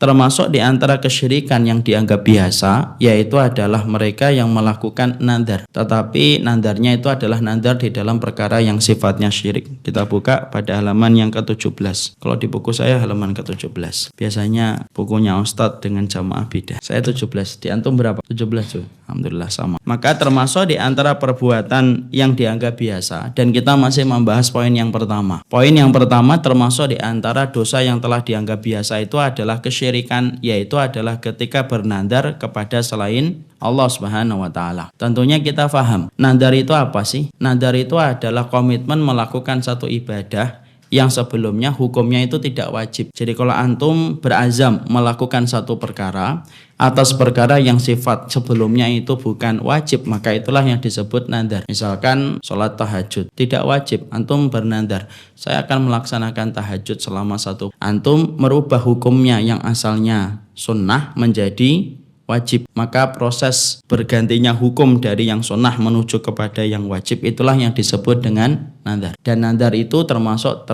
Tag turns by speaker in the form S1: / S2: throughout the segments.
S1: Termasuk di antara kesyirikan yang dianggap biasa, yaitu adalah mereka yang melakukan nadar, tetapi nadarnya itu adalah nadar di dalam perkara yang sifatnya syirik. Kita buka pada halaman yang ke-17. Kalau di buku saya halaman ke-17. Biasanya bukunya Ustadz dengan jamaah beda. Saya 17. Di antum berapa? 17 tuh. Alhamdulillah sama. Maka termasuk di antara perbuatan yang dianggap biasa, dan kita masih membahas poin yang pertama. Poin yang pertama termasuk di antara dosa yang telah dianggap biasa itu adalah kesyirikan, yaitu adalah ketika bernadar kepada selain Allah Subhanahu wa taala. Tentunya kita paham, nadar itu apa sih? Nadar itu adalah komitmen melakukan satu ibadah yang sebelumnya hukumnya itu tidak wajib. Jadi kalau antum berazam melakukan satu perkara atas perkara yang sifat sebelumnya itu bukan wajib, maka itulah yang disebut nadar. Misalkan sholat tahajud tidak wajib, antum bernadar, saya akan melaksanakan tahajud selama satu. Antum merubah hukumnya yang asalnya sunnah menjadi wajib, maka proses bergantinya hukum dari yang sunnah menuju kepada yang wajib itulah yang disebut dengan nadar. Dan nadar itu termasuk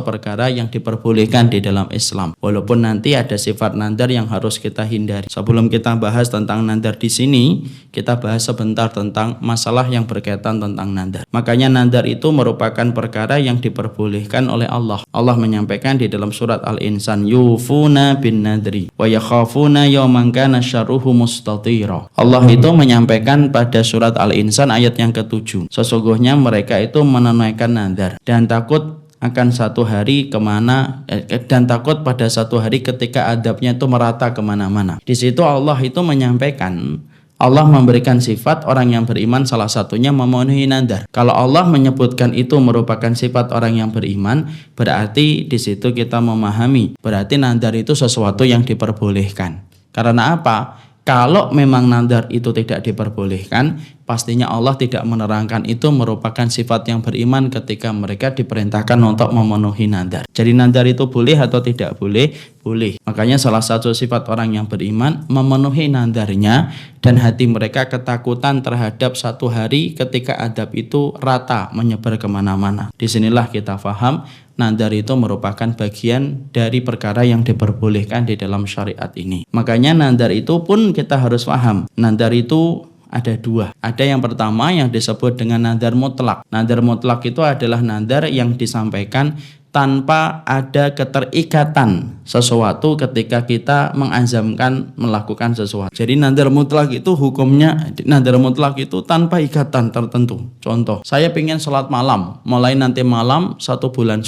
S1: perkara yang diperbolehkan di dalam Islam, walaupun nanti ada sifat nadar yang harus kita hindari. Sebelum kita bahas tentang nadar di sini, kita bahas sebentar tentang masalah yang berkaitan tentang nadar. Makanya nadar itu merupakan perkara yang diperbolehkan oleh Allah. Allah menyampaikan di dalam surat Al-Insan, yufuna bin nadri wa yakhafuna yawman kana syarruhu mustatira. Allah itu menyampaikan pada surat Al-Insan ayat yang ke-7, sesungguhnya mereka itu menunaikan nadar dan takut akan satu hari dan takut pada satu hari ketika adabnya itu merata kemana-mana. Di situ Allah itu menyampaikan, Allah memberikan sifat orang yang beriman, salah satunya memenuhi nadar. Kalau Allah menyebutkan itu merupakan sifat orang yang beriman, berarti di situ kita memahami, berarti nadar itu sesuatu yang diperbolehkan. Karena apa? Kalau memang nadar itu tidak diperbolehkan, pastinya Allah tidak menerangkan itu merupakan sifat yang beriman ketika mereka diperintahkan untuk memenuhi nadar. Jadi nadar itu boleh atau tidak boleh? Boleh. Makanya salah satu sifat orang yang beriman memenuhi nadarnya dan hati mereka ketakutan terhadap satu hari ketika adab itu rata menyebar kemana-mana. Disinilah kita faham nadar itu merupakan bagian dari perkara yang diperbolehkan di dalam syariat ini. Makanya nadar itu pun kita harus paham. Nadar itu ada dua. Ada yang pertama yang disebut dengan nadar mutlak. Nadar mutlak itu adalah nadar yang disampaikan tanpa ada keterikatan sesuatu ketika kita mengazamkan melakukan sesuatu. Jadi nadar mutlak itu hukumnya, nadar mutlak itu tanpa ikatan tertentu. Contoh, saya ingin sholat malam, mulai nanti malam satu bulan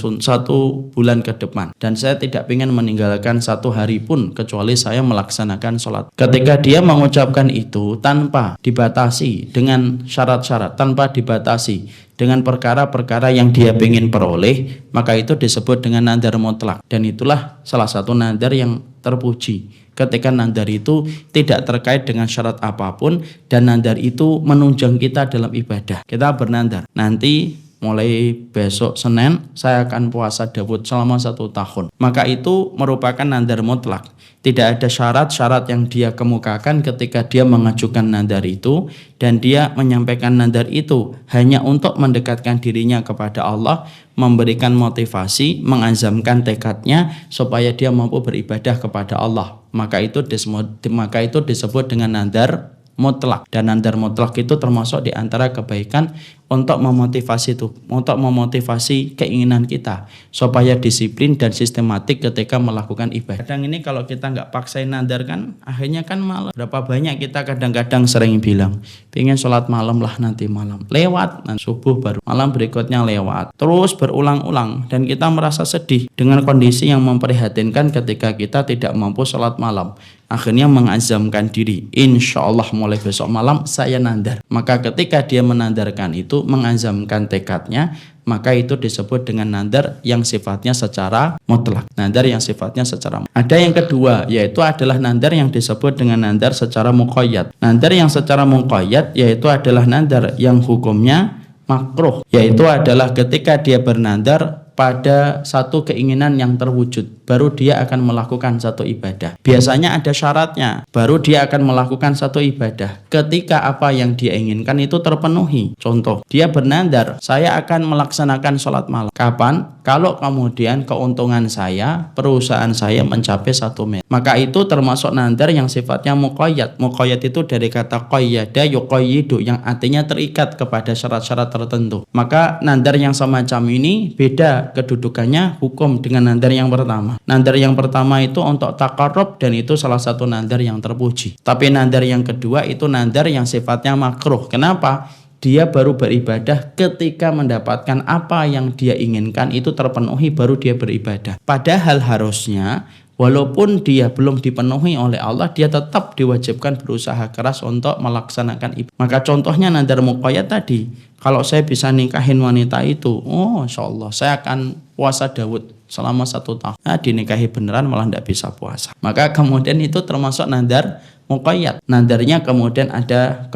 S1: ke depan, dan saya tidak ingin meninggalkan satu hari pun kecuali saya melaksanakan sholat. Ketika dia mengucapkan itu tanpa dibatasi dengan syarat-syarat, tanpa dibatasi dengan perkara-perkara yang dia ingin peroleh, maka itu disebut dengan nadar mutlak. Dan itulah salah satu nadar yang terpuji, ketika nadar itu tidak terkait dengan syarat apapun dan nadar itu menunjang kita dalam ibadah. Kita bernadar, nanti mulai besok Senin saya akan puasa Daud selama 1 tahun. Maka itu merupakan nadar mutlak. Tidak ada syarat-syarat yang dia kemukakan ketika dia mengajukan nadar itu, dan dia menyampaikan nadar itu hanya untuk mendekatkan dirinya kepada Allah, memberikan motivasi, mengazamkan tekadnya supaya dia mampu beribadah kepada Allah. Maka itu disebut dengan nadar mutlak. Dan nadar mutlak itu termasuk di antara kebaikan untuk memotivasi keinginan kita supaya disiplin dan sistematik ketika melakukan ibadah. Kadang ini kalau kita nggak paksain nadar kan akhirnya kan malam. Berapa banyak kita kadang-kadang sering bilang pengen sholat malam lah nanti malam, lewat nanti subuh baru malam berikutnya lewat, terus berulang-ulang, dan kita merasa sedih dengan kondisi yang memprihatinkan ketika kita tidak mampu sholat malam. Akhirnya mengazamkan diri, insya Allah mulai besok malam saya nadar. Maka ketika dia menandarkan itu, mengazamkan tekadnya, maka itu disebut dengan nadar yang sifatnya secara mutlak. Nadar yang sifatnya secara mutlak. Ada yang kedua, yaitu adalah nadar yang disebut dengan nadar secara muqayyad. Nadar yang secara muqayyad yaitu adalah nadar yang hukumnya makruh, yaitu adalah ketika dia bernadar pada satu keinginan yang terwujud, baru dia akan melakukan satu ibadah. Biasanya ada syaratnya, baru dia akan melakukan satu ibadah ketika apa yang dia inginkan itu terpenuhi. Contoh, dia bernadar, saya akan melaksanakan sholat malam. Kapan? Kalau kemudian keuntungan saya, perusahaan saya mencapai 1 miliar. Maka itu termasuk nadar yang sifatnya muqayyad. Muqayyad itu dari kata qayyada yuqayyidu, yang artinya terikat kepada syarat-syarat tertentu. Maka nadar yang semacam ini beda kedudukannya hukum dengan nadar yang pertama. Nadar yang pertama itu untuk taqarrub dan itu salah satu nadar yang terpuji. Tapi nadar yang kedua itu nadar yang sifatnya makruh. Kenapa? Dia baru beribadah ketika mendapatkan apa yang dia inginkan itu terpenuhi, baru dia beribadah. Padahal harusnya walaupun dia belum dipenuhi oleh Allah, dia tetap diwajibkan berusaha keras untuk melaksanakan ibadah. Maka contohnya nadar muqayyad tadi, kalau saya bisa nikahin wanita itu, oh insya Allah saya akan puasa Daud selama 1 tahun. Nah, dinikahi beneran malah tidak bisa puasa. Maka kemudian itu termasuk nadar muqayyad. Nadarnya kemudian ada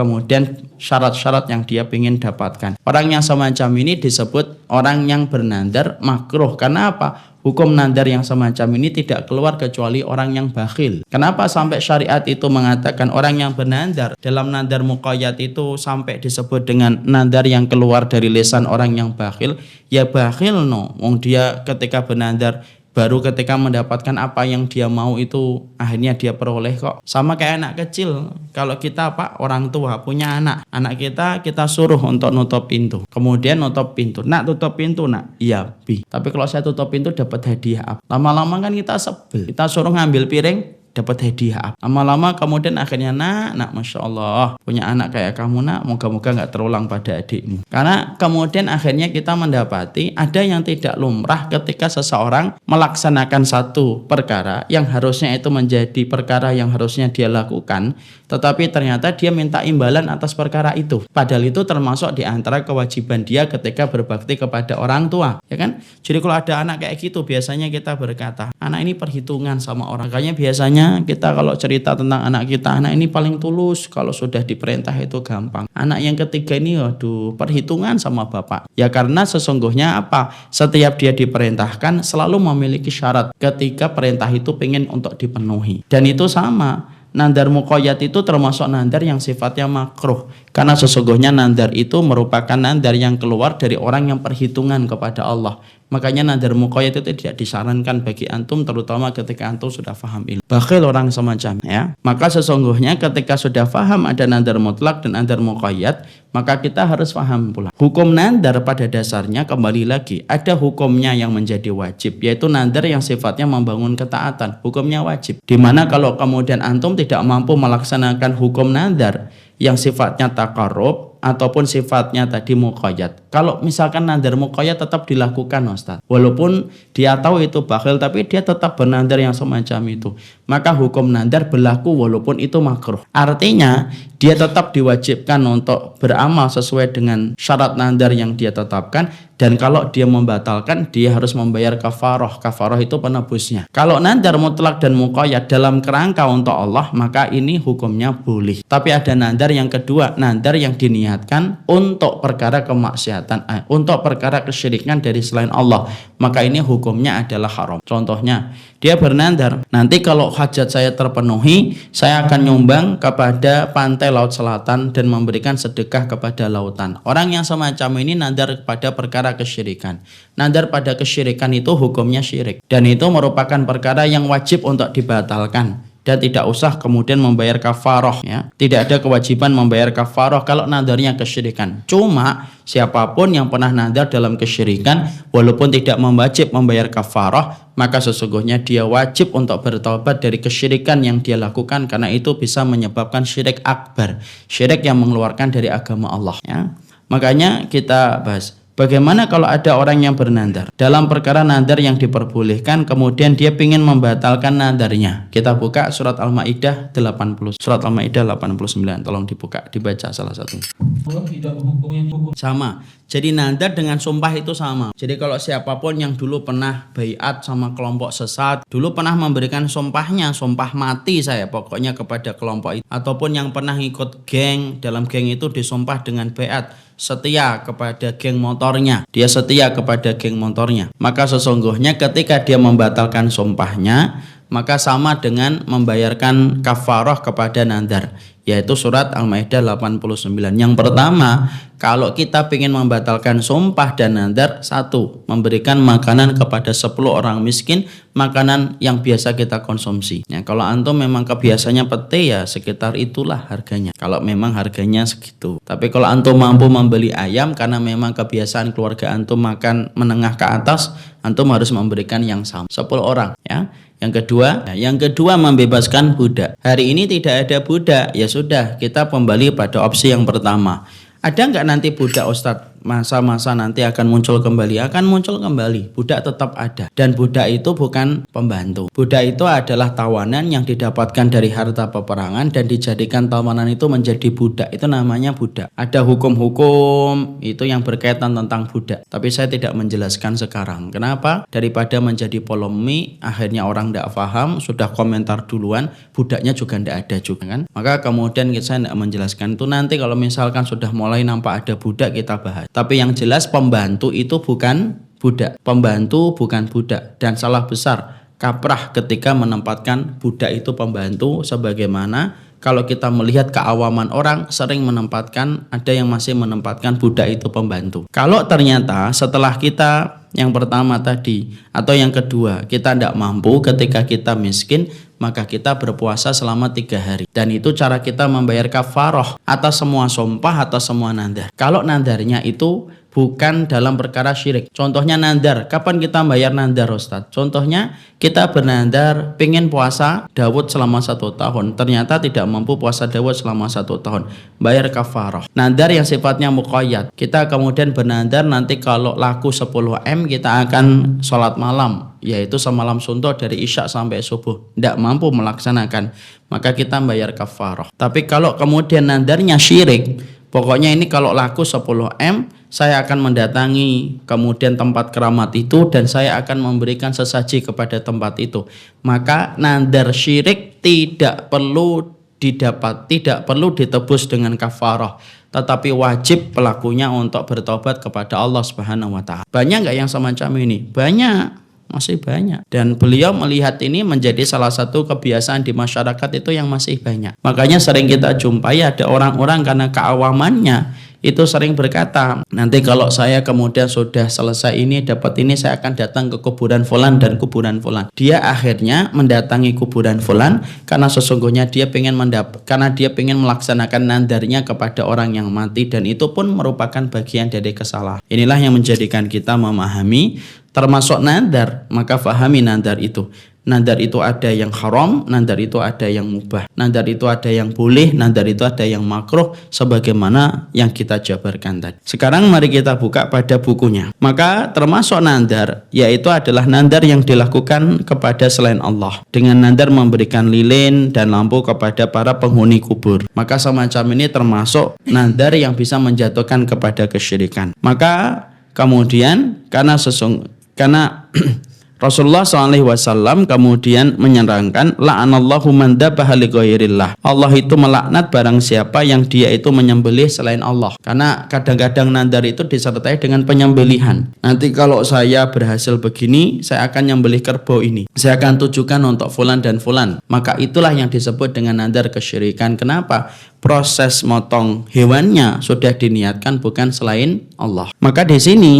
S1: syarat-syarat yang dia ingin dapatkan. Orang yang semacam ini disebut orang yang bernadar makruh. Karena apa? Hukum nadar yang semacam ini tidak keluar kecuali orang yang bakhil. Kenapa sampai syariat itu mengatakan orang yang bernadar dalam nadar muqayyad itu sampai disebut dengan nadar yang keluar dari lisan orang yang bakhil? Ya bakhil wong dia ketika bernadar baru ketika mendapatkan apa yang dia mau itu akhirnya dia peroleh kok. Sama kayak anak kecil. Kalau kita orang tua punya anak kita suruh untuk nutup pintu. Kemudian nutup pintu. Nak tutup pintu nak. Iya Bi. Tapi kalau saya tutup pintu dapat hadiah apa? Lama-lama kan kita sebel. Kita suruh ngambil piring dapat hadiah apa? Lama-lama kemudian akhirnya nak Masya Allah punya anak kayak kamu nak, moga-moga gak terulang pada adikmu. Karena kemudian akhirnya kita mendapati ada yang tidak lumrah ketika seseorang melaksanakan satu perkara yang harusnya itu menjadi perkara yang harusnya dia lakukan, tetapi ternyata dia minta imbalan atas perkara itu. Padahal itu termasuk di antara kewajiban dia ketika berbakti kepada orang tua, ya kan? Jadi kalau ada anak kayak gitu biasanya kita berkata, anak ini perhitungan sama orang. Makanya biasanya kita kalau cerita tentang anak kita, anak ini paling tulus, kalau sudah diperintah itu gampang. Anak yang ketiga ini aduh perhitungan sama bapak. Ya karena sesungguhnya apa? Setiap dia diperintahkan selalu memiliki syarat ketika perintah itu pengen untuk dipenuhi. Dan itu sama, nadar muqayyad itu termasuk nadar yang sifatnya makruh. Karena sesungguhnya nadar itu merupakan nadar yang keluar dari orang yang perhitungan kepada Allah. Makanya nadar muqayyad itu tidak disarankan bagi antum, terutama ketika antum sudah paham ilmu. Bakhil orang semacam ya. Maka sesungguhnya ketika sudah paham ada nadar mutlak dan nadar muqayyad, maka kita harus paham pula. Hukum nadar pada dasarnya kembali lagi ada hukumnya yang menjadi wajib, yaitu nadar yang sifatnya membangun ketaatan, hukumnya wajib. Dimana kalau kemudian antum tidak mampu melaksanakan hukum nadar yang sifatnya taqarrub ataupun sifatnya tadi muqayyad. Kalau misalkan nadar muqayyad tetap dilakukan Ustaz, walaupun dia tahu itu bakhil tapi dia tetap bernadar yang semacam itu, maka hukum nadar berlaku walaupun itu makruh. Artinya dia tetap diwajibkan untuk beramal sesuai dengan syarat nadar yang dia tetapkan, dan kalau dia membatalkan dia harus membayar kafarah. Kafarah itu penebusnya. Kalau nadar mutlak dan muqayyad dalam kerangka untuk Allah, maka ini hukumnya boleh. Tapi ada nadar yang kedua, nadar yang diniatkan untuk perkara kemaksiatan, untuk perkara kesyirikan dari selain Allah, maka ini hukumnya adalah haram. Contohnya, dia bernadar, nanti kalau hajat saya terpenuhi, saya akan nyumbang kepada pantai laut selatan dan memberikan sedekah kepada lautan. Orang yang semacam ini nadar kepada perkara kesyirikan. Nadar pada kesyirikan itu hukumnya syirik, dan itu merupakan perkara yang wajib untuk dibatalkan. Dan tidak usah kemudian membayar kafarah ya. Tidak ada kewajiban membayar kafarah kalau nadarnya kesyirikan. Cuma siapapun yang pernah nadar dalam kesyirikan walaupun tidak wajib membayar kafarah, maka sesungguhnya dia wajib untuk bertobat dari kesyirikan yang dia lakukan, karena itu bisa menyebabkan syirik akbar, syirik yang mengeluarkan dari agama Allah ya. Makanya kita bahas, bagaimana kalau ada orang yang bernadar dalam perkara nadar yang diperbolehkan, kemudian dia ingin membatalkan nadarnya. Kita buka surat Al-Maidah 80, surat Al-Maidah 89, tolong dibuka, dibaca salah satu. Sama. Jadi nadar dengan sumpah itu sama. Jadi kalau siapapun yang dulu pernah baiat sama kelompok sesat, dulu pernah memberikan sumpahnya, sumpah mati saya pokoknya kepada kelompok itu, ataupun yang pernah ikut geng, dalam geng itu disumpah dengan baiat, setia kepada geng motornya, dia setia kepada geng motornya, maka sesungguhnya ketika dia membatalkan sumpahnya, maka sama dengan membayarkan kafarah kepada nadar, yaitu surat Al-Maidah 89. Yang pertama, kalau kita ingin membatalkan sumpah dan nadar, satu, memberikan makanan kepada 10 orang miskin, makanan yang biasa kita konsumsi. Ya, kalau antum memang kebiasaannya pete, ya sekitar itulah harganya, kalau memang harganya segitu. Tapi kalau antum mampu membeli ayam karena memang kebiasaan keluarga antum makan menengah ke atas, antum harus memberikan yang sama 10 orang, ya. Yang kedua membebaskan budak. Hari ini tidak ada budak, ya sudah, kita kembali pada opsi yang pertama. Ada nggak nanti budak, Ustadz? Masa-masa nanti akan muncul kembali? Akan muncul kembali. Budak tetap ada. Dan budak itu bukan pembantu. Budak itu adalah tawanan yang didapatkan dari harta peperangan dan dijadikan tawanan itu menjadi budak. Itu namanya budak. Ada hukum-hukum itu yang berkaitan tentang budak. Tapi saya tidak menjelaskan sekarang. Kenapa? Daripada menjadi polemik, akhirnya orang tidak paham, sudah komentar duluan, budaknya juga tidak ada juga kan. Maka kemudian saya tidak menjelaskan itu. Nanti kalau misalkan sudah mulai nampak ada budak, kita bahas. Tapi yang jelas pembantu itu bukan budak. Pembantu bukan budak. Dan salah besar, kaprah ketika menempatkan budak itu pembantu, sebagaimana kalau kita melihat keawaman orang sering menempatkan, ada yang masih menempatkan budak itu pembantu. Kalau ternyata setelah kita yang pertama tadi atau yang kedua kita tidak mampu ketika kita miskin, maka kita berpuasa selama 3 hari. Dan itu cara kita membayar kafarah atas semua sumpah atau semua nadar. Kalau nadarnya itu bukan dalam perkara syirik. Contohnya nadar, kapan kita bayar nadar, Ustadz? Contohnya kita bernadar pengen puasa Daud selama 1 tahun, ternyata tidak mampu puasa Daud selama 1 tahun, bayar kafarah. Nadar yang sifatnya muqayyad, kita kemudian bernadar nanti kalau laku 10 M kita akan sholat malam, yaitu semalam suntuk dari isya sampai subuh, tidak mampu melaksanakan, maka kita bayar kafarah. Tapi kalau kemudian nadarnya syirik, pokoknya ini kalau laku 10 M saya akan mendatangi kemudian tempat keramat itu dan saya akan memberikan sesaji kepada tempat itu, maka nadar syirik tidak perlu ditebus dengan kafarah, tetapi wajib pelakunya untuk bertobat kepada Allah Subhanahu wa taala. Banyak nggak yang semacam ini? Banyak. Masih banyak. Dan beliau melihat ini menjadi salah satu kebiasaan di masyarakat itu yang masih banyak. Makanya sering kita jumpai ada orang-orang karena keawamannya itu sering berkata, nanti kalau saya kemudian sudah selesai ini, dapat ini, saya akan datang ke kuburan fulan dan kuburan fulan. Dia akhirnya mendatangi kuburan fulan karena sesungguhnya dia pengen melaksanakan nadarnya kepada orang yang mati, dan itu pun merupakan bagian dari kesalahan. Inilah yang menjadikan kita memahami termasuk nadar, maka fahami nadar itu. Nadar itu ada yang haram, nadar itu ada yang mubah, nadar itu ada yang boleh, nadar itu ada yang makruh, sebagaimana yang kita jabarkan tadi. Sekarang mari kita buka pada bukunya. Maka termasuk nadar, yaitu adalah nadar yang dilakukan kepada selain Allah, dengan nadar memberikan lilin dan lampu kepada para penghuni kubur. Maka semacam ini termasuk nadar yang bisa menjatuhkan kepada kesyirikan. Maka kemudian karena Rasulullah SAW kemudian menyerangkan, la'anallahu man dzabaha li ghairillah. Allah itu melaknat barang siapa yang dia itu menyembelih selain Allah. Karena kadang-kadang nadar itu disertai dengan penyembelihan. Nanti kalau saya berhasil begini, saya akan nyembelih kerbau ini, saya akan tujukan untuk fulan dan fulan. Maka itulah yang disebut dengan nadar kesyirikan. Kenapa? Proses motong hewannya sudah diniatkan bukan selain Allah. Maka di sini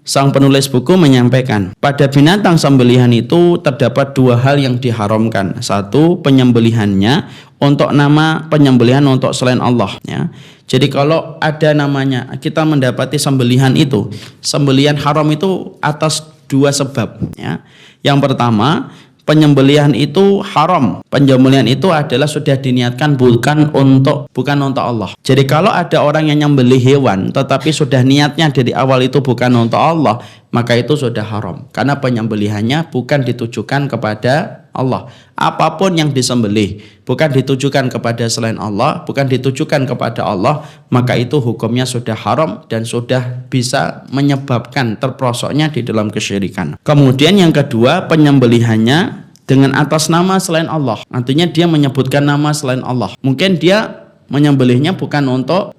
S1: sang penulis buku menyampaikan, pada binatang sembelihan itu terdapat 2 hal yang diharamkan. 1, penyembelihannya untuk nama penyembelihan untuk selain Allah, ya. Jadi kalau ada namanya, kita mendapati sembelihan itu, sembelihan haram itu atas 2 sebab, ya. Yang pertama, penyembelihan itu haram. Penyembelihan itu adalah sudah diniatkan bukan untuk Allah. Jadi kalau ada orang yang nyembelih hewan tetapi sudah niatnya dari awal itu bukan untuk Allah, maka itu sudah haram. Karena penyembelihannya bukan ditujukan kepada Allah. Apapun yang disembelih bukan ditujukan kepada selain Allah, bukan ditujukan kepada Allah, maka itu hukumnya sudah haram dan sudah bisa menyebabkan terperosoknya di dalam kesyirikan. Kemudian yang kedua, penyembelihannya dengan atas nama selain Allah. Artinya dia menyebutkan nama selain Allah. Mungkin dia Menyembelihnya bukan untuk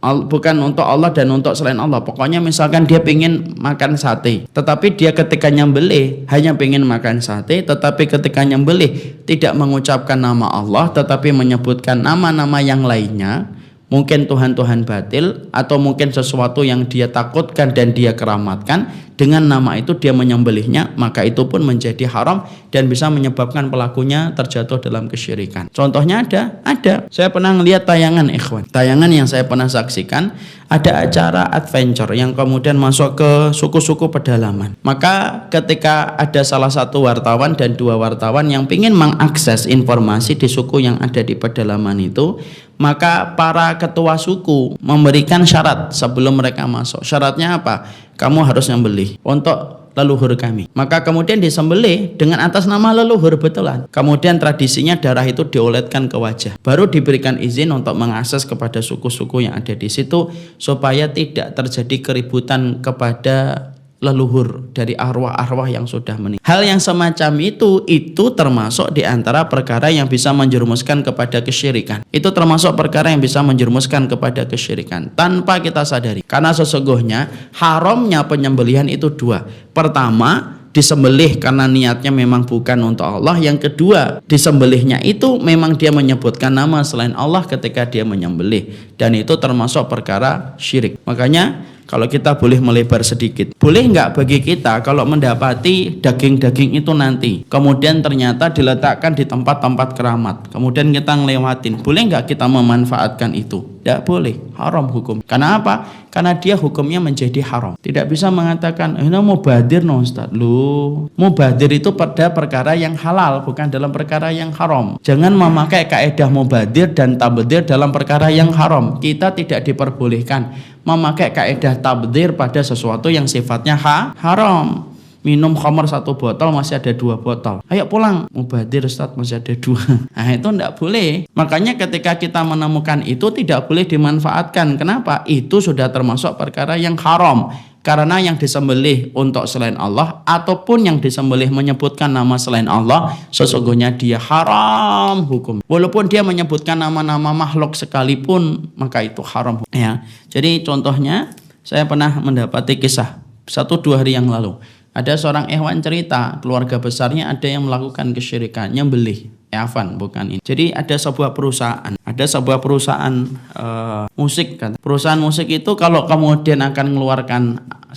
S1: Allah dan untuk selain Allah. Pokoknya misalkan dia ingin makan sate, tetapi dia ketika nyembelih hanya ingin makan sate, tetapi ketika nyembelih tidak mengucapkan nama Allah, tetapi menyebutkan nama-nama yang lainnya, mungkin Tuhan-Tuhan batil atau mungkin sesuatu yang dia takutkan dan dia keramatkan, dengan nama itu dia menyembelihnya, maka itu pun menjadi haram dan bisa menyebabkan pelakunya terjatuh dalam kesyirikan. Contohnya ada. Saya pernah melihat tayangan ikhwan. Tayangan yang saya pernah saksikan, ada acara adventure yang kemudian masuk ke suku-suku pedalaman. Maka ketika ada salah satu wartawan dan dua wartawan yang ingin mengakses informasi di suku yang ada di pedalaman itu, maka para ketua suku memberikan syarat sebelum mereka masuk. Syaratnya apa? Kamu harus nyembelih untuk leluhur kami. Maka kemudian disembelih dengan atas nama leluhur betulan. Kemudian tradisinya darah itu dioletkan ke wajah. Baru diberikan izin untuk mengakses kepada suku-suku yang ada di situ supaya tidak terjadi keributan kepada leluhur dari arwah-arwah yang sudah meninggal. Hal yang semacam itu termasuk di antara perkara yang bisa menjerumuskan kepada kesyirikan. Itu termasuk perkara yang bisa menjerumuskan kepada kesyirikan tanpa kita sadari. Karena sesungguhnya haramnya penyembelihan itu dua. Pertama, disembelih karena niatnya memang bukan untuk Allah. Yang kedua, disembelihnya itu memang dia menyebutkan nama selain Allah ketika dia menyembelih, dan itu termasuk perkara syirik. Makanya kalau kita boleh melebar sedikit, boleh nggak bagi kita kalau mendapati daging-daging itu nanti kemudian ternyata diletakkan di tempat-tempat keramat, kemudian kita ngelewatin, boleh nggak kita memanfaatkan itu? Tidak boleh, haram hukum. Karena apa? Karena dia hukumnya menjadi haram. Tidak bisa mengatakan, mau badir no Ustaz. Mau badir itu pada perkara yang halal, bukan dalam perkara yang haram. Jangan memakai kaedah mubadir dan tabdir dalam perkara yang haram. Kita tidak diperbolehkan memakai kaedah tabdir pada sesuatu yang sifatnya haram. Minum khamar 1 botol masih ada 2 botol. Ayo pulang, mubadir Ustaz, masih ada 2. Nah itu tidak boleh. Makanya ketika kita menemukan itu tidak boleh dimanfaatkan. Kenapa? Itu sudah termasuk perkara yang haram. Karena yang disembelih untuk selain Allah ataupun yang disembelih menyebutkan nama selain Allah, sesungguhnya dia haram hukum. Walaupun dia menyebutkan nama-nama makhluk sekalipun, maka itu haram. Ya. Jadi contohnya saya pernah mendapati kisah 1-2 hari yang lalu. Ada seorang ikhwan cerita, keluarga besarnya ada yang melakukan kesyirikan, nyembelih. Afan, bukan ini. Jadi ada sebuah perusahaan musik kan. Perusahaan musik itu kalau kemudian akan mengeluarkan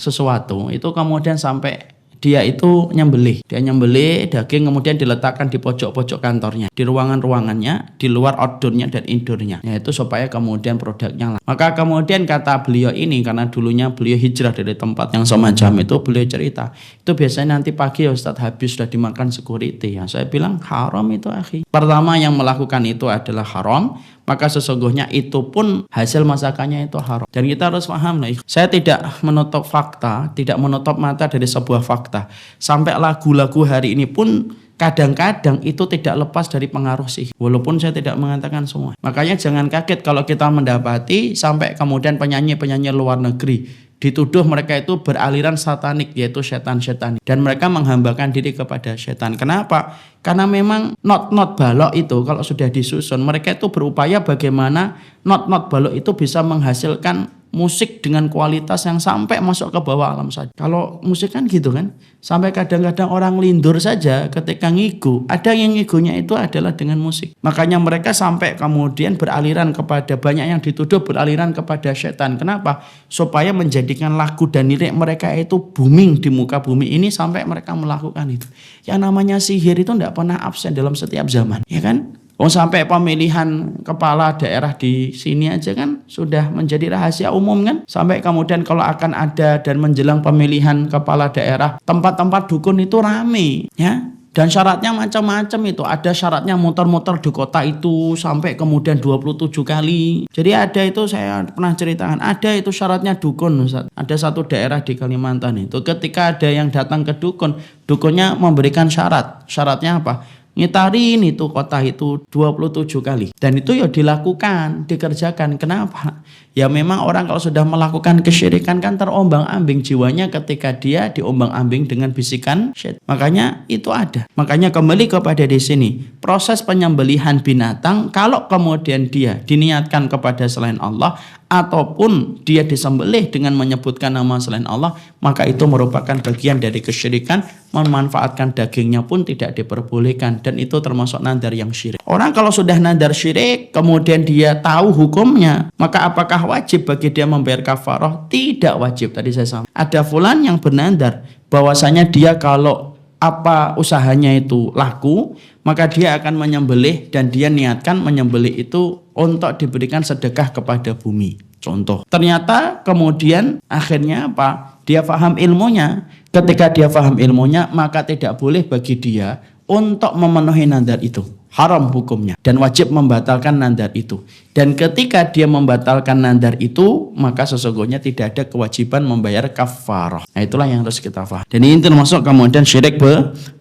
S1: sesuatu, itu kemudian sampai dia itu nyembelih. Dia nyembelih daging kemudian diletakkan di pojok-pojok kantornya, di ruangan-ruangannya, di luar outdoornya dan indoornya. Yaitu supaya kemudian produknya. Maka kemudian kata beliau ini, karena dulunya beliau hijrah dari tempat yang semacam itu, beliau cerita, itu biasanya nanti pagi Ustadz habis sudah dimakan security. Ya, saya bilang haram itu akhi. Pertama yang melakukan itu adalah haram, maka sesungguhnya itu pun hasil masakannya itu haram. Dan kita harus paham, saya tidak menutup fakta, tidak menutup mata dari sebuah fakta. Sampai lagu-lagu hari ini pun kadang-kadang itu tidak lepas dari pengaruh sihir. Walaupun saya tidak mengatakan semua. Makanya jangan kaget kalau kita mendapati sampai kemudian penyanyi-penyanyi luar negeri dituduh mereka itu beraliran satanik, yaitu setan-setan, dan mereka menghambakan diri kepada setan. Kenapa? Karena memang not balok itu kalau sudah disusun, mereka itu berupaya bagaimana not balok itu bisa menghasilkan musik dengan kualitas yang sampai masuk ke bawah alam saja. Kalau musik kan gitu kan, sampai kadang-kadang orang lindur saja ketika ngigu, ada yang ngigunya itu adalah dengan musik. Makanya mereka sampai kemudian beraliran kepada, banyak yang dituduh beraliran kepada setan. Kenapa? Supaya menjadikan lagu dan lirik mereka itu booming di muka bumi ini sampai mereka melakukan itu. Yang namanya sihir itu tidak pernah absen dalam setiap zaman, ya kan? Sampai pemilihan kepala daerah di sini aja kan sudah menjadi rahasia umum kan. Sampai kemudian kalau akan ada dan menjelang pemilihan kepala daerah, tempat-tempat dukun itu rame ya. Dan syaratnya macam-macam itu. Ada syaratnya muter-muter di kota itu sampai kemudian 27 kali. Jadi ada itu, saya pernah ceritakan, ada itu syaratnya dukun Ustaz. Ada satu daerah di Kalimantan itu, ketika ada yang datang ke dukun, dukunnya memberikan syarat. Syaratnya apa? Ngitarin itu kota itu 27 kali. Dan itu ya dilakukan, dikerjakan. Kenapa? Ya memang orang kalau sudah melakukan kesyirikan kan terombang-ambing jiwanya ketika dia diombang-ambing dengan bisikan syaitan. Makanya itu ada. Makanya kembali kepada di sini, proses penyembelihan binatang kalau kemudian dia diniatkan kepada selain Allah ataupun dia disembelih dengan menyebutkan nama selain Allah, maka itu merupakan bagian dari kesyirikan. Memanfaatkan dagingnya pun tidak diperbolehkan, dan itu termasuk nadar yang syirik. Orang kalau sudah nadar syirik kemudian dia tahu hukumnya, maka apakah wajib bagi dia membayar kafarah? Tidak wajib. Tadi saya sampaikan ada fulan yang bernadar bahwasanya dia kalau apa usahanya itu laku, maka dia akan menyembelih, dan dia niatkan menyembelih itu untuk diberikan sedekah kepada bumi. Contoh. Ternyata kemudian akhirnya apa? Dia paham ilmunya. Ketika dia paham ilmunya, maka tidak boleh bagi dia untuk memenuhi nadar itu. Haram hukumnya dan wajib membatalkan nadar itu. Dan ketika dia membatalkan nadar itu, maka sesungguhnya tidak ada kewajiban membayar kafarah. Nah, itulah yang harus kita paham. Dan ini termasuk kemudian syirik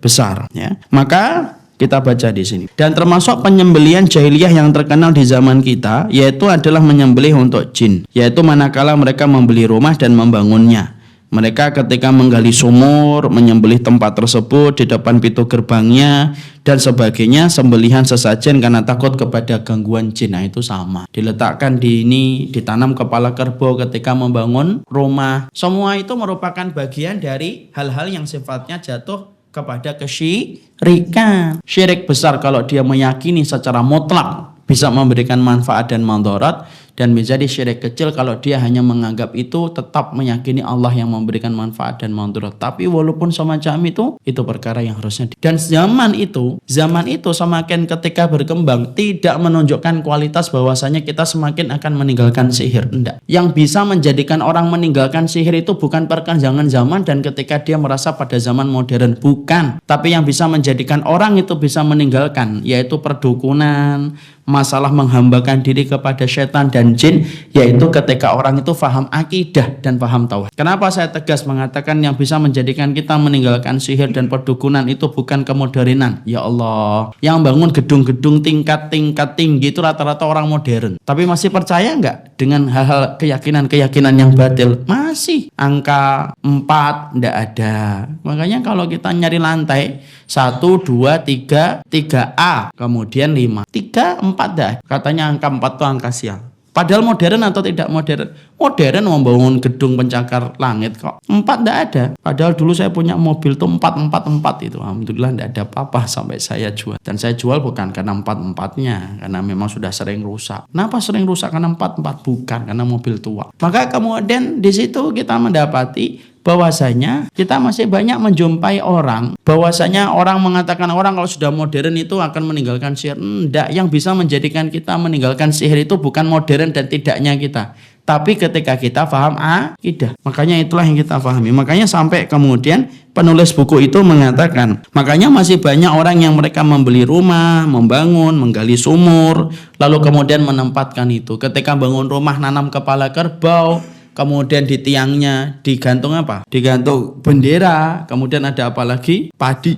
S1: besar, ya. Maka kita baca di sini. Dan termasuk penyembelihan jahiliyah yang terkenal di zaman kita, yaitu adalah menyembelih untuk jin, yaitu manakala mereka membeli rumah dan membangunnya. Mereka ketika menggali sumur, menyembelih tempat tersebut di depan pintu gerbangnya dan sebagainya, sembelihan sesajen karena takut kepada gangguan jin. Nah, itu sama. Diletakkan di ini, ditanam kepala kerbau ketika membangun rumah. Semua itu merupakan bagian dari hal-hal yang sifatnya jatuh kepada kesyirikan. Syirik besar kalau dia meyakini secara mutlak bisa memberikan manfaat dan mandharat, dan menjadi syirik kecil kalau dia hanya menganggap itu tetap meyakini Allah yang memberikan manfaat dan mandharat. Tapi walaupun semacam itu perkara yang harusnya dan zaman itu semakin ketika berkembang tidak menunjukkan kualitas bahwasanya kita semakin akan meninggalkan sihir. Enggak. Yang bisa menjadikan orang meninggalkan sihir itu bukan perkembangan zaman dan ketika dia merasa pada zaman modern, bukan. Tapi yang bisa menjadikan orang itu bisa meninggalkan yaitu perdukunan, masalah menghambakan diri kepada setan dan jin, yaitu ketika orang itu faham akidah dan faham tauhid. Kenapa saya tegas mengatakan yang bisa menjadikan kita meninggalkan sihir dan perdukunan itu bukan kemodernan? Ya Allah, yang bangun gedung-gedung tingkat-tingkat tinggi itu rata-rata orang modern. Tapi masih percaya nggak dengan hal-hal keyakinan-keyakinan yang batil? Masih. Angka 4 nggak ada. Makanya kalau kita nyari lantai 1, 2, 3, 3A, kemudian 5, 3, 4 dah. Katanya angka 4 itu angka sial. Padahal modern atau tidak modern? Modern membangun gedung pencakar langit kok. 4 enggak ada. Padahal dulu saya punya mobil tuh 444 itu. Alhamdulillah enggak ada apa-apa sampai saya jual. Dan saya jual bukan karena 4-4-nya, karena memang sudah sering rusak. Kenapa sering rusak? Karena 4-4 bukan, karena mobil tua. Maka kemudian di situ kita mendapati bahwasanya kita masih banyak menjumpai orang bahwasanya orang mengatakan orang kalau sudah modern itu akan meninggalkan sihir. Enggak, yang bisa menjadikan kita meninggalkan sihir itu bukan modern dan tidaknya kita, tapi ketika kita paham akidah. Makanya itulah yang kita pahami. Makanya sampai kemudian penulis buku itu mengatakan, makanya masih banyak orang yang mereka membeli rumah, membangun, menggali sumur, lalu kemudian menempatkan itu. Ketika bangun rumah nanam kepala kerbau, kemudian di tiangnya digantung apa? Digantung bendera. Kemudian ada apa lagi? Padi.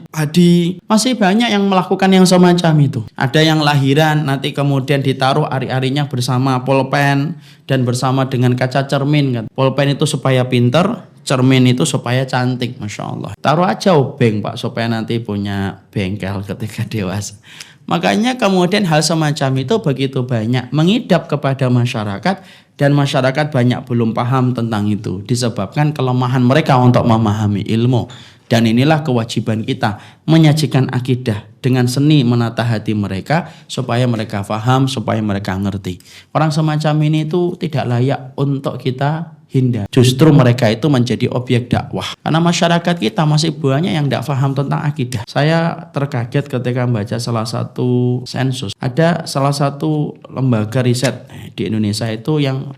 S1: Masih banyak yang melakukan yang semacam itu. Ada yang lahiran nanti kemudian ditaruh ari-arinya bersama pulpen dan bersama dengan kaca cermin kan. Pulpen itu supaya pinter, cermin itu supaya cantik. Masya Allah. Taruh aja obeng Pak supaya nanti punya bengkel ketika dewasa. Makanya kemudian hal semacam itu begitu banyak mengidap kepada masyarakat, dan masyarakat banyak belum paham tentang itu disebabkan kelemahan mereka untuk memahami ilmu. Dan inilah kewajiban kita, menyajikan akidah dengan seni menata hati mereka supaya mereka paham, supaya mereka ngerti. Orang semacam ini itu tidak layak untuk kita hindar. Justru mereka itu menjadi objek dakwah. Karena masyarakat kita masih banyak yang tidak paham tentang akidah. Saya terkaget ketika membaca salah satu sensus. Ada salah satu lembaga riset di Indonesia itu yang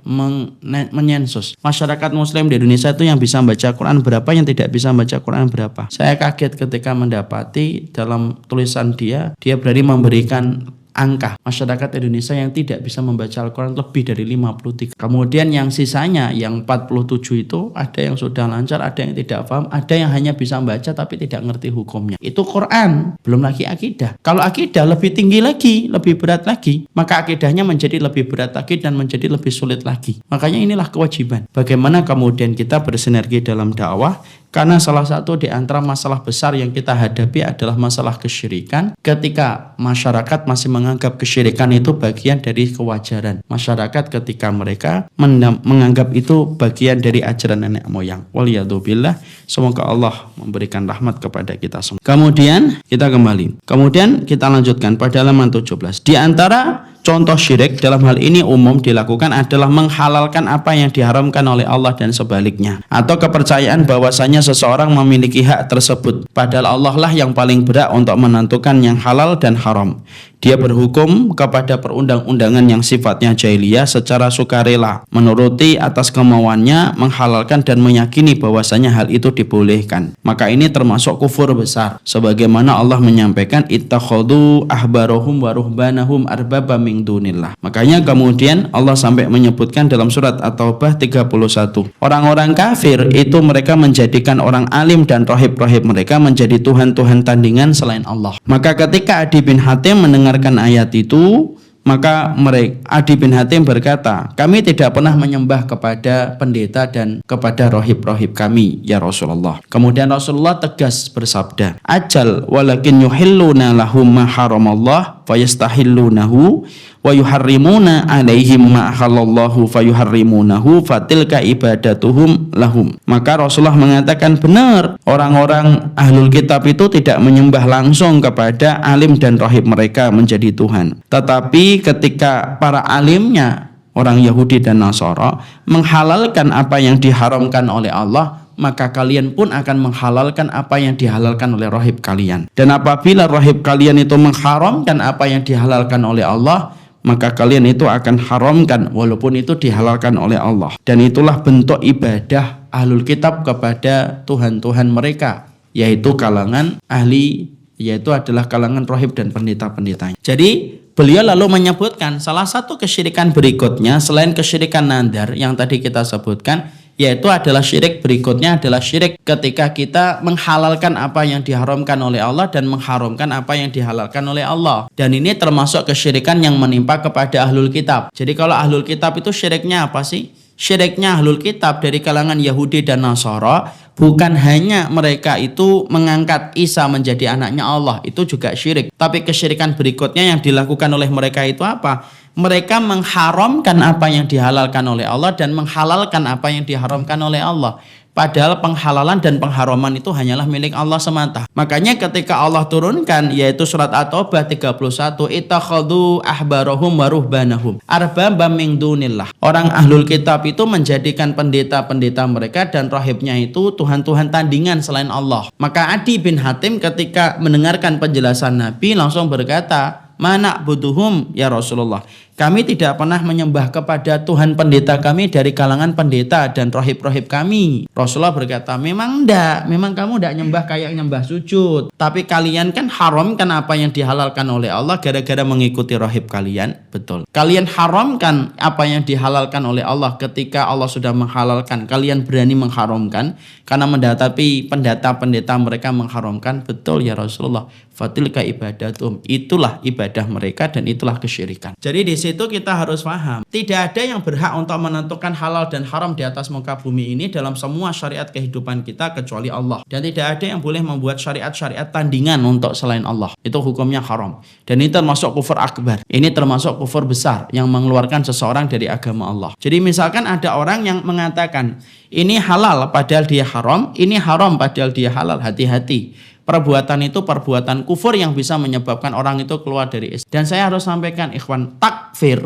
S1: menyensus masyarakat muslim di Indonesia itu yang bisa membaca Quran berapa, yang tidak bisa membaca Quran berapa. Saya kaget ketika mendapati dalam tulisan dia berani memberikan angka masyarakat Indonesia yang tidak bisa membaca Al-Quran lebih dari 53. Kemudian yang sisanya yang 47 itu ada yang sudah lancar, ada yang tidak paham, ada yang hanya bisa membaca tapi tidak ngerti hukumnya. Itu Quran, belum lagi akidah. Kalau akidah lebih tinggi lagi, lebih berat lagi, maka akidahnya menjadi lebih berat lagi dan menjadi lebih sulit lagi. Makanya inilah kewajiban. Bagaimana kemudian kita bersinergi dalam dakwah, karena salah satu di antara masalah besar yang kita hadapi adalah masalah kesyirikan. Ketika masyarakat masih menganggap kesyirikan itu bagian dari kewajaran. Masyarakat ketika mereka menganggap itu bagian dari ajaran nenek moyang. Waliyadzubillah. Semoga Allah memberikan rahmat kepada kita semua. Kemudian kita kembali. Kemudian kita lanjutkan pada halaman 17. Di antara contoh syirik dalam hal ini umum dilakukan adalah menghalalkan apa yang diharamkan oleh Allah dan sebaliknya, atau kepercayaan bahwasanya seseorang memiliki hak tersebut padahal Allah lah yang paling berhak untuk menentukan yang halal dan haram. Dia berhukum kepada perundang-undangan yang sifatnya jahiliyah secara sukarela, menuruti atas kemauannya, menghalalkan dan meyakini bahwasanya hal itu dibolehkan. Maka ini termasuk kufur besar. Sebagaimana Allah menyampaikan, ittakhadhu ahbarahum wa ruhbanahum arbaba min dunillah. Makanya kemudian Allah sampai menyebutkan dalam surat At-Taubah 31. Orang-orang kafir itu mereka menjadikan orang alim dan rohib-rohib mereka menjadi Tuhan-Tuhan tandingan selain Allah. Maka ketika Adi bin Hatim mendengarkan ayat itu, maka Adi bin Hatim berkata, kami tidak pernah menyembah kepada pendeta dan kepada rohib-rohib kami, ya Rasulullah. Kemudian Rasulullah tegas bersabda, ajal walakin yuhilluna lahum ma haramallah fayastahillunahu wa yuharrimuna alaihim ma halallahu fayuharrimunahu fatilka ibadatuhum lahum. Maka Rasulullah mengatakan benar, orang-orang ahlul kitab itu tidak menyembah langsung kepada alim dan rahib mereka menjadi Tuhan, tetapi ketika para alimnya orang Yahudi dan Nasara menghalalkan apa yang diharamkan oleh Allah, maka kalian pun akan menghalalkan apa yang dihalalkan oleh rahib kalian. Dan apabila rahib kalian itu mengharamkan apa yang dihalalkan oleh Allah, maka kalian itu akan haramkan walaupun itu dihalalkan oleh Allah. Dan itulah bentuk ibadah ahlul kitab kepada Tuhan-Tuhan mereka, yaitu kalangan ahli, yaitu adalah kalangan rahib dan pendeta-pendetanya. Jadi beliau lalu menyebutkan salah satu kesyirikan berikutnya selain kesyirikan nadar yang tadi kita sebutkan, yaitu adalah syirik berikutnya adalah syirik ketika kita menghalalkan apa yang diharamkan oleh Allah dan mengharamkan apa yang dihalalkan oleh Allah. Dan ini termasuk kesyirikan yang menimpa kepada ahlul kitab. Jadi kalau ahlul kitab itu syiriknya apa sih? Syiriknya ahlul kitab dari kalangan Yahudi dan Nasara bukan hanya mereka itu mengangkat Isa menjadi anaknya Allah, itu juga syirik. Tapi kesyirikan berikutnya yang dilakukan oleh mereka itu apa? Mereka mengharamkan apa yang dihalalkan oleh Allah dan menghalalkan apa yang diharamkan oleh Allah. Padahal penghalalan dan pengharaman itu hanyalah milik Allah semata. Makanya ketika Allah turunkan, yaitu surat At-Taubah 31, ittakhadhu ahbarahum wa ruhbanahum arbaba min dunillah. Orang ahlul kitab itu menjadikan pendeta-pendeta mereka dan rahibnya itu Tuhan-Tuhan tandingan selain Allah. Maka Adi bin Hatim ketika mendengarkan penjelasan Nabi langsung berkata, mana buduhum ya Rasulullah, kami tidak pernah menyembah kepada Tuhan pendeta kami dari kalangan pendeta dan rohib-rohib kami. Rasulullah berkata, memang enggak, memang kamu enggak nyembah kayak nyembah sujud, tapi kalian kan haramkan apa yang dihalalkan oleh Allah gara-gara mengikuti rohib kalian. Betul, kalian haramkan apa yang dihalalkan oleh Allah. Ketika Allah sudah menghalalkan, kalian berani mengharamkan karena mendatapi pendeta-pendeta mereka mengharamkan. Betul ya Rasulullah, fatilka ibadatum, itulah ibadah mereka dan itulah kesyirikan. Jadi di situ kita harus paham, tidak ada yang berhak untuk menentukan halal dan haram di atas muka bumi ini dalam semua syariat kehidupan kita kecuali Allah. Dan tidak ada yang boleh membuat syariat-syariat tandingan untuk selain Allah. Itu hukumnya haram. Dan ini termasuk kufur akbar. Ini termasuk kufur besar yang mengeluarkan seseorang dari agama Allah. Jadi misalkan ada orang yang mengatakan ini halal padahal dia haram, ini haram padahal dia halal. Hati-hati. Perbuatan itu perbuatan kufur yang bisa menyebabkan orang itu keluar dari Islam. Dan saya harus sampaikan ikhwan, takfir,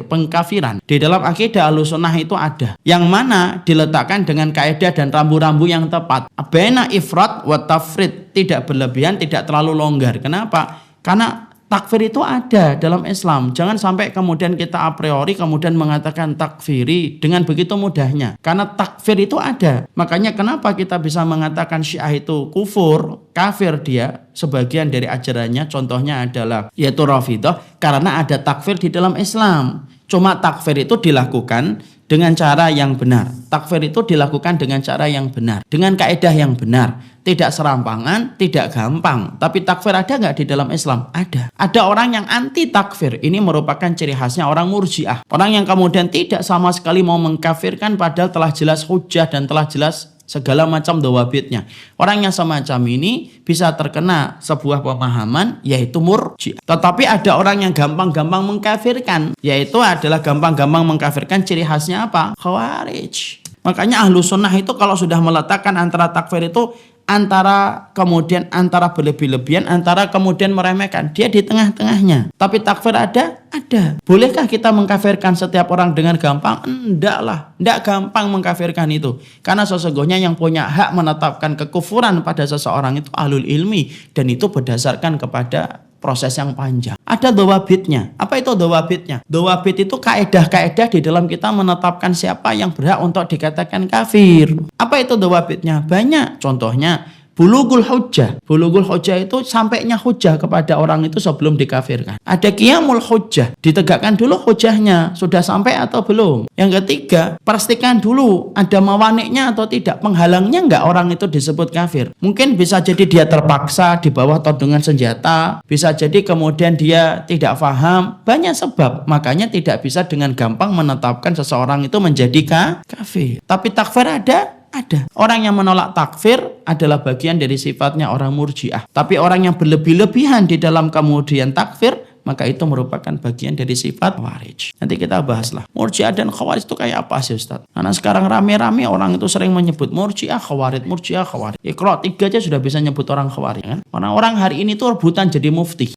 S1: pengkafiran di dalam akidah Ahlussunnah itu ada, yang mana diletakkan dengan kaidah dan rambu-rambu yang tepat. Baina ifrat wa tafrid, tidak berlebihan, tidak terlalu longgar. Kenapa? Karena Takfir itu ada dalam Islam. Jangan sampai kemudian kita a priori kemudian mengatakan takfiri dengan begitu mudahnya. Karena takfir itu ada. Makanya kenapa kita bisa mengatakan Syiah itu kufur, kafir dia, sebagian dari ajarannya contohnya adalah yaitu Rafidhah, karena ada takfir di dalam Islam. Cuma takfir itu dilakukan dengan cara yang benar. Takfir itu dilakukan dengan cara yang benar, dengan kaidah yang benar, tidak serampangan, tidak gampang. Tapi takfir ada nggak di dalam Islam? Ada. Ada orang yang anti takfir. Ini merupakan ciri khasnya orang Murji'ah. Orang yang kemudian tidak sama sekali mau mengkafirkan padahal telah jelas hujah dan telah jelas segala macam dawabitnya. Orang yang semacam ini bisa terkena sebuah pemahaman yaitu Murji'ah. Tetapi ada orang yang gampang-gampang mengkafirkan, yaitu adalah gampang-gampang mengkafirkan, ciri khasnya apa? Khawarij. Makanya ahlu sunnah itu kalau sudah meletakkan antara takfir itu antara berlebih-lebihan, antara kemudian meremehkan, dia di tengah-tengahnya. Tapi takfir ada? Ada. Bolehkah kita mengkafirkan setiap orang dengan gampang? Enggak lah, enggak gampang mengkafirkan itu. Karena sesungguhnya yang punya hak menetapkan kekufuran pada seseorang itu ahlul ilmi, dan itu berdasarkan kepada proses yang panjang. Ada dawabitnya. Apa itu dawabitnya? Dawabit itu kaedah-kaedah di dalam kita menetapkan siapa yang berhak untuk dikatakan kafir. Apa itu dawabitnya? Banyak. Contohnya Bulughul hujjah. Bulughul hujjah itu sampainya hujjah kepada orang itu sebelum dikafirkan. Ada qiyamul hujjah. Ditegakkan dulu hujjahnya. Sudah sampai atau belum? Yang ketiga, pastikan dulu ada mawaniknya atau tidak. Penghalangnya enggak orang itu disebut kafir. Mungkin bisa jadi dia terpaksa di bawah todongan senjata. Bisa jadi kemudian dia tidak paham. Banyak sebab. Makanya tidak bisa dengan gampang menetapkan seseorang itu menjadi kafir. Tapi takfir ada? Ada. Orang yang menolak takfir adalah bagian dari sifatnya orang Murji'ah. Tapi orang yang berlebih-lebihan di dalam kemudian takfir, maka itu merupakan bagian dari sifat Khawarij. Nanti kita bahaslah. Murji'ah dan Khawarij itu kayak apa sih Ustaz? Karena sekarang rame-rame orang itu sering menyebut Murji'ah, Khawarij, Murji'ah, Khawarij. Iqra 3 aja sudah bisa nyebut orang Khawarij kan? Orang-orang hari ini tuh rebutan jadi mufti.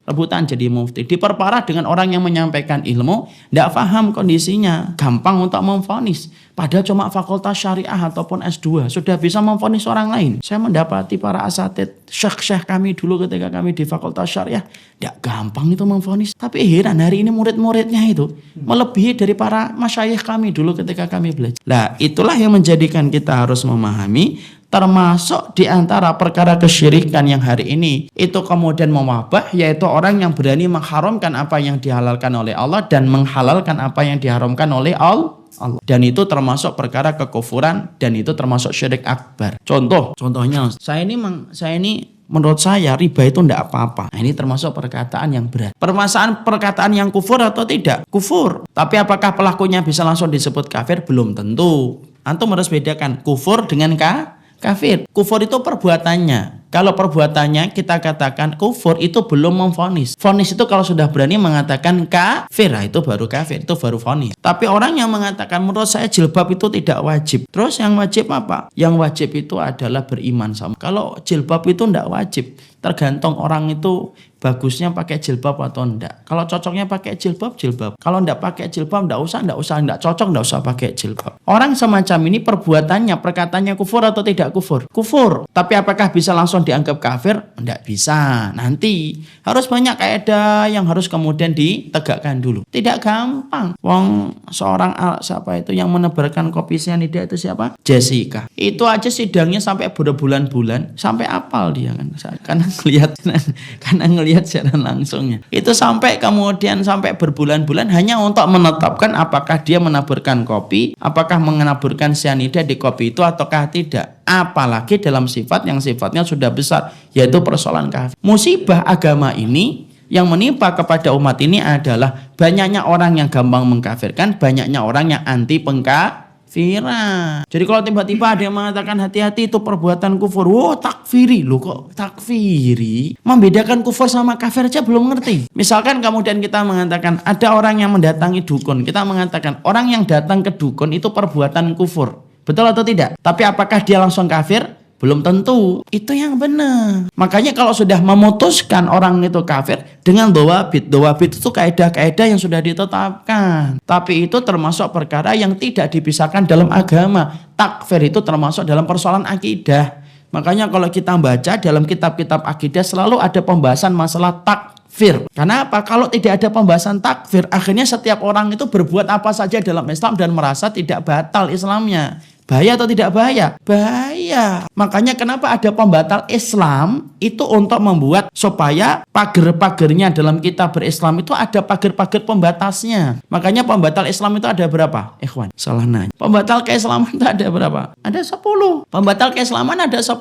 S1: Diperparah dengan orang yang menyampaikan ilmu, tidak paham kondisinya, gampang untuk memvonis. Padahal cuma fakultas syariah ataupun S2 sudah bisa memvonis orang lain. Saya mendapati para asatid, syekh-syekh kami dulu ketika kami di fakultas syariah, tidak gampang itu memvonis. Tapi heran hari ini murid-muridnya itu melebihi dari para masyayikh kami dulu ketika kami belajar. Nah, itulah yang menjadikan kita harus memahami, termasuk di antara perkara kesyirikan yang hari ini itu kemudian mewabah, yaitu orang yang berani mengharamkan apa yang dihalalkan oleh Allah dan menghalalkan apa yang diharamkan oleh Allah. Dan itu termasuk perkara kekufuran, dan itu termasuk syirik akbar. Contohnya saya ini menurut saya riba itu tidak apa-apa. Nah, ini termasuk perkataan yang berat. Permasalahan perkataan yang kufur atau tidak? Kufur. Tapi apakah pelakunya bisa langsung disebut kafir? Belum tentu. Antum harus bedakan kufur dengan kafir. Kufur itu perbuatannya. Kalau perbuatannya kita katakan kufur, itu belum memvonis. Vonis itu kalau sudah berani mengatakan kafir, nah itu baru kafir, itu baru vonis. Tapi orang yang mengatakan menurut saya jilbab itu tidak wajib. Terus yang wajib apa? Yang wajib itu adalah beriman sama. Kalau jilbab itu tidak wajib. Tergantung orang itu bagusnya pakai jilbab atau enggak. Kalau cocoknya pakai jilbab. Kalau enggak pakai jilbab, enggak cocok, enggak usah pakai jilbab. Orang semacam ini perbuatannya, perkataannya kufur atau tidak kufur? Kufur. Tapi apakah bisa langsung dianggap kafir? Enggak bisa. Nanti harus banyak kaidah yang harus kemudian ditegakkan dulu. Tidak gampang. Wong seorang siapa itu yang menebarkan kopi cyanida itu siapa? Jessica. Itu aja sidangnya sampai berbulan-bulan, sampai apal dia kan. Karena ngelihat secara langsungnya. Itu sampai berbulan-bulan hanya untuk menetapkan apakah dia menaburkan kopi, apakah menaburkan cyanida di kopi itu ataukah tidak. Apalagi dalam sifat yang sifatnya sudah besar, yaitu persoalan kafir. Musibah agama ini yang menimpa kepada umat ini adalah banyaknya orang yang gampang mengkafirkan, banyaknya orang yang anti pengkafiran. Jadi kalau tiba-tiba ada yang mengatakan hati-hati itu perbuatan kufur, takfiri. Loh kok takfiri? Membedakan kufur sama kafir aja belum ngerti. Misalkan kemudian kita mengatakan ada orang yang mendatangi dukun, kita mengatakan orang yang datang ke dukun itu perbuatan kufur. Betul atau tidak? Tapi apakah dia langsung kafir? Belum tentu. Itu yang benar. Makanya kalau sudah memutuskan orang itu kafir dengan dawabit itu kaidah-kaidah yang sudah ditetapkan. Tapi itu termasuk perkara yang tidak dipisahkan dalam agama. Takfir itu termasuk dalam persoalan akidah. Makanya kalau kita baca dalam kitab-kitab akidah selalu ada pembahasan masalah takfir. takfir. Karena apa? Kalau tidak ada pembahasan takfir, akhirnya setiap orang itu berbuat apa saja dalam Islam dan merasa tidak batal Islamnya. Bahaya atau tidak bahaya? Bahaya. Makanya kenapa ada pembatal Islam itu untuk membuat supaya pagar-pagarnya dalam kitab berislam itu ada pagar-pagar pembatasnya. Makanya pembatal Islam itu ada berapa? Ikhwan, salah nanya. Pembatal keislaman itu ada berapa? Ada 10. Pembatal keislaman ada 10.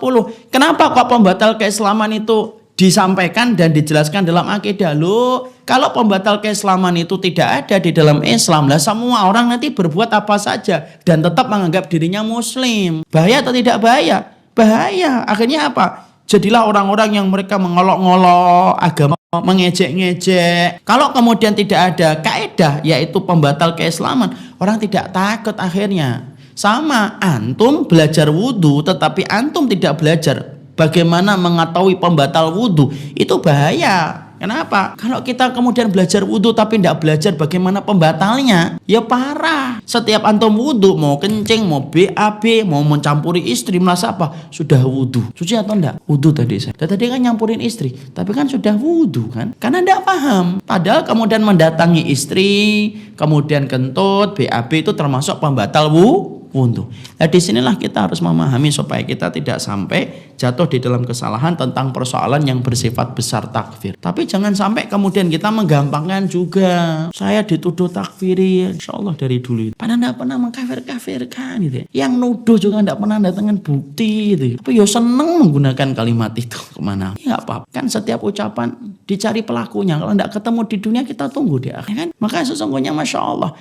S1: Kenapa kok pembatal keislaman itu disampaikan dan dijelaskan dalam akidah? Loh, kalau pembatal keislaman itu tidak ada di dalam Islam, lah semua orang nanti berbuat apa saja dan tetap menganggap dirinya muslim. Bahaya atau tidak bahaya? Bahaya. Akhirnya apa? Jadilah orang-orang yang mereka mengolok-ngolok agama, mengejek-ngejek. Kalau kemudian tidak ada kaidah yaitu pembatal keislaman, orang tidak takut akhirnya. Sama antum belajar wudhu tetapi antum tidak belajar bagaimana mengetahui pembatal wudhu, itu bahaya. Kenapa? Kalau kita kemudian belajar wudhu tapi tidak belajar bagaimana pembatalnya, ya parah. Setiap antum wudhu, mau kencing, mau BAB, mau mencampuri istri, merasa apa? Sudah wudhu. Suci atau enggak? Wudhu tadi saya. Tadi kan nyampurin istri, tapi kan sudah wudhu kan? Karena tidak paham. Padahal kemudian mendatangi istri, kemudian kentut, BAB itu termasuk pembatal wudhu. Nah disinilah kita harus memahami supaya kita tidak sampai jatuh di dalam kesalahan tentang persoalan yang bersifat besar takfir. Tapi jangan sampai kemudian kita menggampangkan juga. Saya dituduh takfiri, insya Allah dari dulu. Padahal tidak pernah mengkafir-kafirkan gitu. Yang nuduh juga tidak pernah datangkan bukti gitu. Tapi ya seneng menggunakan kalimat itu kemana. Ya nggak apa-apa. Kan setiap ucapan dicari pelakunya. Kalau tidak ketemu di dunia kita tunggu di akhir kan. Maka sesungguhnya Masya Allah.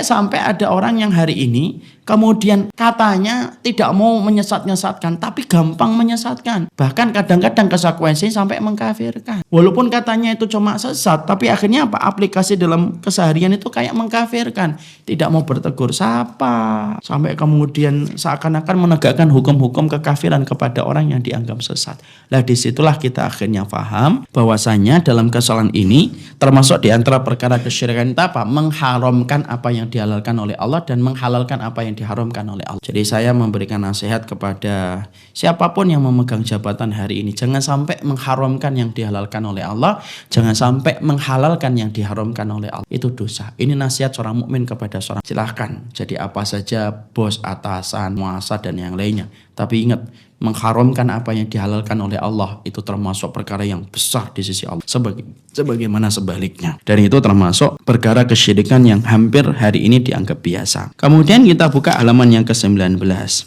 S1: Sampai ada orang yang hari ini kemudian katanya tidak mau menyesat-nyesatkan, tapi gampang menyesatkan. Bahkan kadang-kadang konsekuensi sampai mengkafirkan. Walaupun katanya itu cuma sesat, tapi akhirnya apa? Aplikasi dalam keseharian itu kayak mengkafirkan. Tidak mau bertegur sapa, sampai kemudian seakan-akan menegakkan hukum-hukum kekafiran kepada orang yang dianggap sesat. Nah disitulah kita akhirnya paham bahwasanya dalam kesalahan ini termasuk di antara perkara kesyirikan itu apa? Mengharamkan apa yang dihalalkan oleh Allah dan menghalalkan apa yang diharamkan oleh Allah. Jadi saya memberikan nasihat kepada siapapun yang memegang jabatan hari ini, jangan sampai mengharamkan yang dihalalkan oleh Allah, jangan sampai menghalalkan yang diharamkan oleh Allah. Itu dosa. Ini nasihat seorang mukmin kepada seorang. Silahkan jadi apa saja, bos, atasan, muasa dan yang lainnya. Tapi ingat, mengharamkan apa yang dihalalkan oleh Allah itu termasuk perkara yang besar di sisi Allah. Sebagaimana sebaliknya. Dan itu termasuk perkara kesyirikan yang hampir hari ini dianggap biasa. Kemudian kita buka halaman yang ke-19.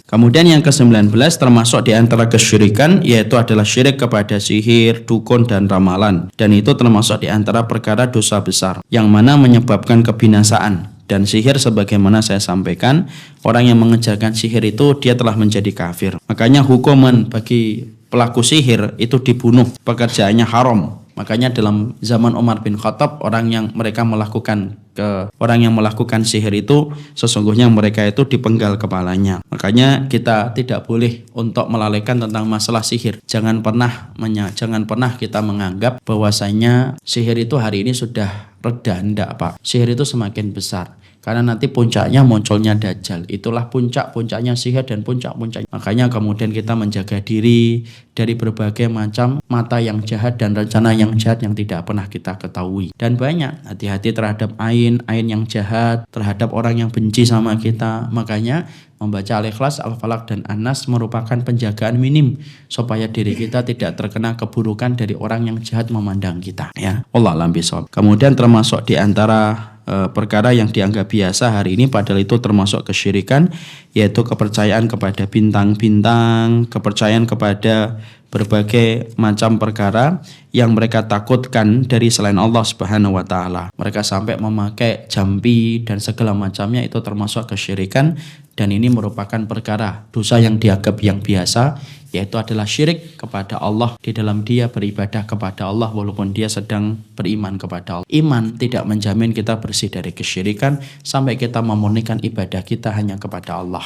S1: Kemudian yang ke-19 termasuk di antara kesyirikan yaitu adalah syirik kepada sihir, dukun dan ramalan. Dan itu termasuk di antara perkara dosa besar yang mana menyebabkan kebinasaan. Dan sihir sebagaimana saya sampaikan, orang yang mengerjakan sihir itu dia telah menjadi kafir. Makanya hukuman bagi pelaku sihir itu dibunuh, pekerjaannya haram. Makanya dalam zaman Umar bin Khattab orang yang melakukan sihir itu sesungguhnya mereka itu dipenggal kepalanya. Makanya kita tidak boleh untuk melalaikan tentang masalah sihir. Jangan pernah kita menganggap bahwasanya sihir itu hari ini sudah reda. Enggak, Pak. Sihir itu semakin besar. Karena nanti puncaknya munculnya Dajjal. Itulah puncak-puncaknya sihir dan puncak-puncaknya. Makanya kemudian kita menjaga diri dari berbagai macam mata yang jahat dan rencana yang jahat yang tidak pernah kita ketahui. Dan banyak hati-hati terhadap ain yang jahat, terhadap orang yang benci sama kita. Makanya membaca Al-Ikhlas, Al-Falaq dan An-Nas merupakan penjagaan minim supaya diri kita tidak terkena keburukan dari orang yang jahat memandang kita. Ya, Allah a'lam bishawab. Kemudian termasuk di antara perkara yang dianggap biasa hari ini padahal itu termasuk kesyirikan yaitu kepercayaan kepada bintang-bintang, kepercayaan kepada berbagai macam perkara yang mereka takutkan dari selain Allah Subhanahu wa taala. Mereka sampai memakai jampi dan segala macamnya, itu termasuk kesyirikan dan ini merupakan perkara dosa yang dianggap yang biasa, yaitu adalah syirik kepada Allah di dalam dia beribadah kepada Allah walaupun dia sedang beriman kepada Allah. Iman tidak menjamin kita bersih dari kesyirikan sampai kita memurnikan ibadah kita hanya kepada Allah.